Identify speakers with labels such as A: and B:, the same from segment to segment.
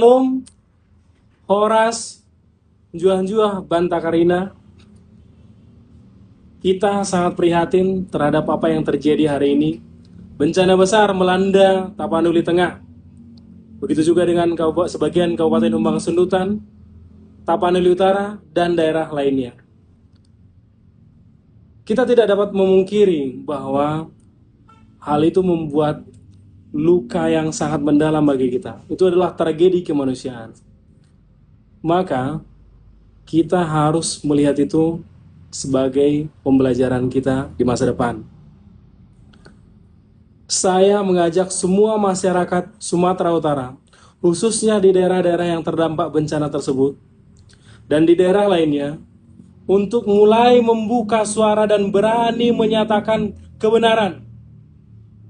A: Om, Horas, Juah-Juah, Bantakarina, kita sangat prihatin terhadap apa yang terjadi hari ini. Bencana besar melanda Tapanuli Tengah. Begitu juga dengan sebagian Kabupaten Humbang Sundutan, Tapanuli Utara, dan daerah lainnya. Kita tidak dapat memungkiri bahwa hal itu membuat luka yang sangat mendalam bagi kita. Itu adalah tragedi kemanusiaan. Maka kita harus melihat itu sebagai pembelajaran kita di masa depan. Saya mengajak semua masyarakat Sumatera Utara, khususnya di daerah-daerah yang terdampak bencana tersebut, dan di daerah lainnya, untuk mulai membuka suara dan berani menyatakan kebenaran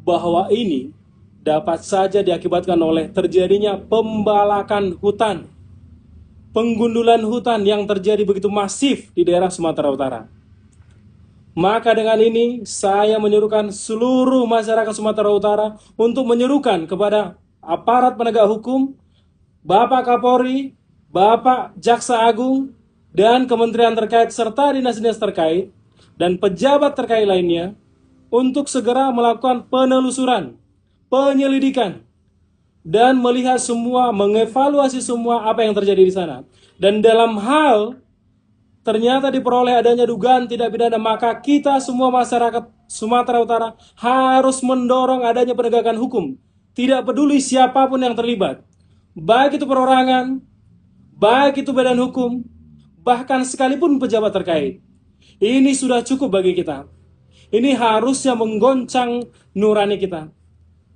A: bahwa ini dapat saja diakibatkan oleh terjadinya pembalakan hutan, penggundulan hutan yang terjadi begitu masif di daerah Sumatera Utara. Maka dengan ini saya menyerukan seluruh masyarakat Sumatera Utara untuk menyerukan kepada aparat penegak hukum, Bapak Kapolri, Bapak Jaksa Agung, dan kementerian terkait serta dinas-dinas terkait dan pejabat terkait lainnya untuk segera melakukan penelusuran, penyelidikan, dan melihat semua, mengevaluasi semua apa yang terjadi di sana. Dan dalam hal ternyata diperoleh adanya dugaan tidak pidana, maka kita semua masyarakat Sumatera Utara harus mendorong adanya penegakan hukum. Tidak peduli siapapun yang terlibat, baik itu perorangan, baik itu badan hukum, bahkan sekalipun pejabat terkait. Ini sudah cukup bagi kita. Ini harusnya menggoncang nurani kita.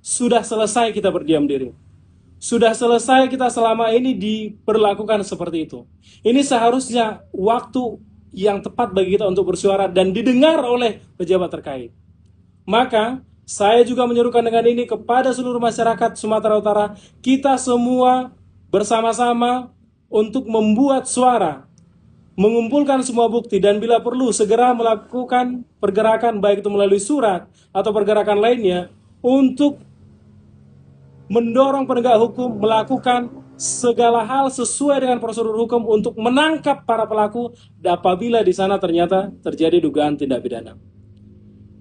A: Sudah selesai kita berdiam diri. Sudah selesai kita selama ini diperlakukan seperti itu. Ini seharusnya waktu yang tepat bagi kita untuk bersuara dan didengar oleh pejabat terkait. Maka saya juga menyerukan dengan ini kepada seluruh masyarakat Sumatera Utara, kita semua bersama-sama untuk membuat suara, mengumpulkan semua bukti, dan bila perlu segera melakukan pergerakan baik itu melalui surat atau pergerakan lainnya untuk mendorong penegak hukum melakukan segala hal sesuai dengan prosedur hukum untuk menangkap para pelaku apabila di sana ternyata terjadi dugaan tindak pidana.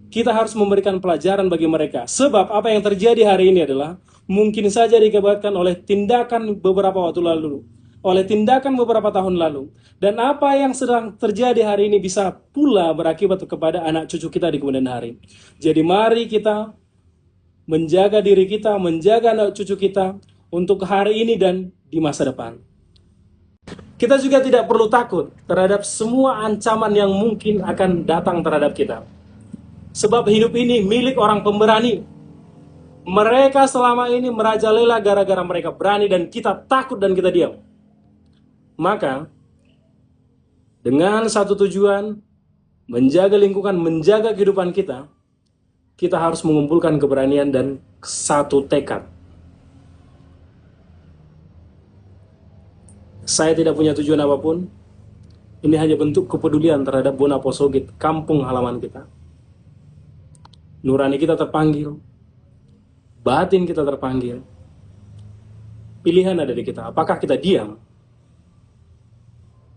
A: Kita harus memberikan pelajaran bagi mereka, sebab apa yang terjadi hari ini adalah mungkin saja diakibatkan oleh tindakan beberapa waktu lalu, oleh tindakan beberapa tahun lalu, dan apa yang sedang terjadi hari ini bisa pula berakibat kepada anak cucu kita di kemudian hari. Jadi mari kita menjaga diri kita, menjaga anak cucu kita untuk hari ini dan di masa depan. Kita juga tidak perlu takut terhadap semua ancaman yang mungkin akan datang terhadap kita. Sebab hidup ini milik orang pemberani. Mereka selama ini merajalela gara-gara mereka berani dan kita takut dan kita diam. Maka, dengan satu tujuan, menjaga lingkungan, menjaga kehidupan kita harus mengumpulkan keberanian dan satu tekad. Saya tidak punya tujuan apapun. Ini hanya bentuk kepedulian terhadap Bonaposogit, kampung halaman kita. Nurani kita terpanggil, batin kita terpanggil. Pilihan ada di kita. Apakah kita diam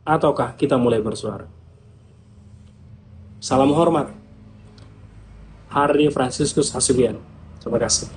A: ataukah kita mulai bersuara? Salam hormat, Hardy Franciscus Hasibuan. Terima kasih.